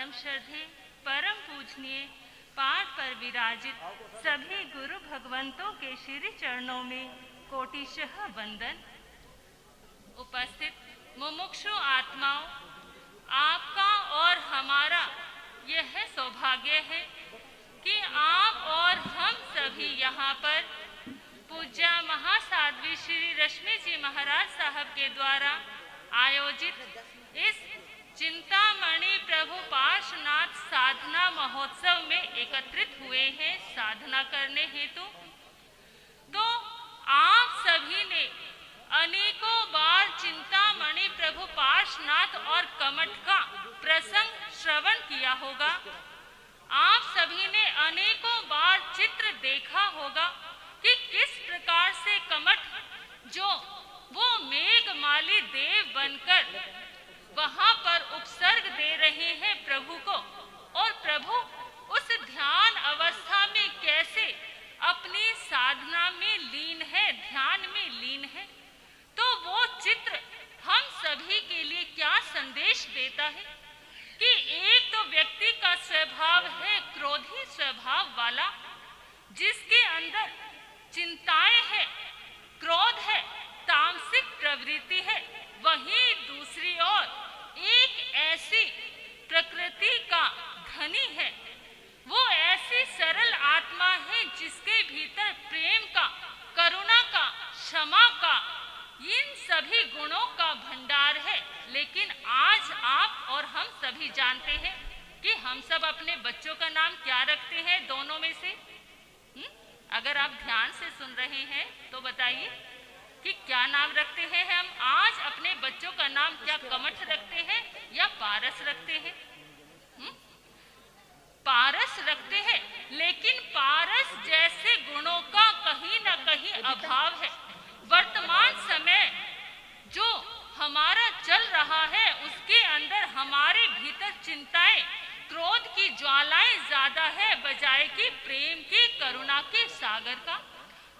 परम श्रद्धेय परम पूजनीय पाठ पर विराजित सभी गुरु भगवंतों के श्री चरणों में कोटिशः वंदन। उपस्थित मुमुक्षु आत्माओं, आपका और हमारा यह सौभाग्य है कि आप और हम सभी यहाँ पर पूज्य महासाध्वी श्री रश्मि जी महाराज साहब के द्वारा आयोजित इस चिंतामणि प्रभु पार्श्वनाथ साधना महोत्सव में एकत्रित हुए हैं साधना करने हेतु। तो आप सभी ने अनेकों बार चिंतामणि प्रभु पार्श्वनाथ और कमठ का प्रसंग श्रवण किया होगा। आप सभी ने अनेकों बार चित्र देखा होगा कि किस प्रकार से कमठ जो वो मेघमाली देव बनकर वहां पर उपसर्ग दे रहे हैं प्रभु को, और प्रभु उस ध्यान अवस्था में कैसे अपनी साधना में लीन है, ध्यान में लीन है। तो वो चित्र हम सभी के लिए क्या संदेश देता है कि एक तो व्यक्ति का स्वभाव है क्रोधी स्वभाव वाला, जिसके अंदर चिंताएं है, क्रोध है, तामसिक प्रवृत्ति है। वहीं दूसरी ओर एक ऐसी प्रकृति का धनी है, वो ऐसी सरल आत्मा है जिसके भीतर प्रेम का, करुणा का, क्षमा का, इन सभी गुणों का भंडार है। लेकिन आज आप और हम सभी जानते हैं कि हम सब अपने बच्चों का नाम क्या रखते हैं दोनों में से? अगर आप ध्यान से सुन रहे हैं तो बताइए कि क्या नाम रखते हैं हम आज अपने बच्चों का नाम? क्या कमठ रखते हैं या पारस रखते हैं? पारस रखते हैं, लेकिन पारस जैसे गुणों का कहीं ना कहीं अभाव है। वर्तमान समय जो हमारा चल रहा है उसके अंदर हमारे भीतर चिंताएं, क्रोध की ज्वालाएं ज्यादा है बजाय कि प्रेम की, करुणा के सागर का।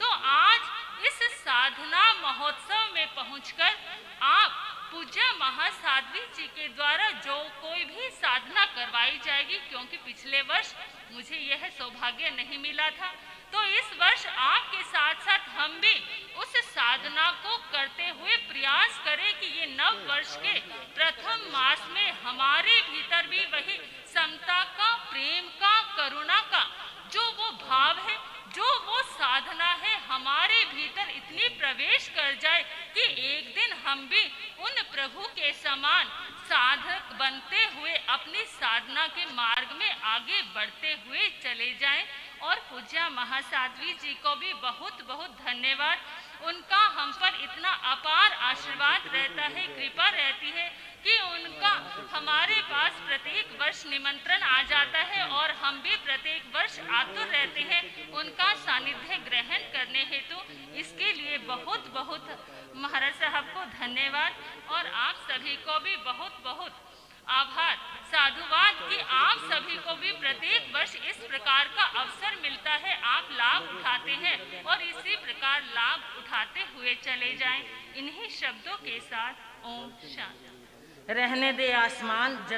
तो आज इस साधना महोत्सव में पहुंचकर आप पूज्य महासाध्वी जी के द्वारा जो कोई भी साधना करवाई जाएगी, क्योंकि पिछले वर्ष मुझे यह सौभाग्य नहीं मिला था, तो इस वर्ष आपके साथ साथ हम भी उस साधना को करते हुए प्रयास करें कि ये नव वर्ष के प्रथम मास में हमारे भीतर भी वही समता का, प्रेम का, करुणा का जो वो भाव है, जो वो साधना है, हमारे भीतर इतनी प्रवेश कर जाए कि एक दिन हम भी उन प्रभु के समान साधक बनते हुए अपनी साधना के मार्ग में आगे बढ़ते हुए चले जाएं। और पूज्य महासाध्वी जी को भी बहुत बहुत धन्यवाद। उनका हम पर इतना अपार आशीर्वाद रहता है, कृपा रहती है कि उनका हमारे पास प्रत्येक वर्ष निमंत्रण आ जाता है और हम भी प्रत्येक वर्ष आतुर रहते हैं उनका सानिध्य ग्रहण करने हेतु। इसके लिए बहुत बहुत महाराज साहब को धन्यवाद और आप सभी को भी बहुत बहुत आभार, साधुवाद कि आप सभी को भी प्रत्येक वर्ष इस प्रकार का अवसर मिलता है, आप लाभ उठाते हैं और इसी प्रकार लाभ उठाते हुए चले जाएं। इन्हीं शब्दों के साथ ओम शांति। रहने दे आसमान जमीन।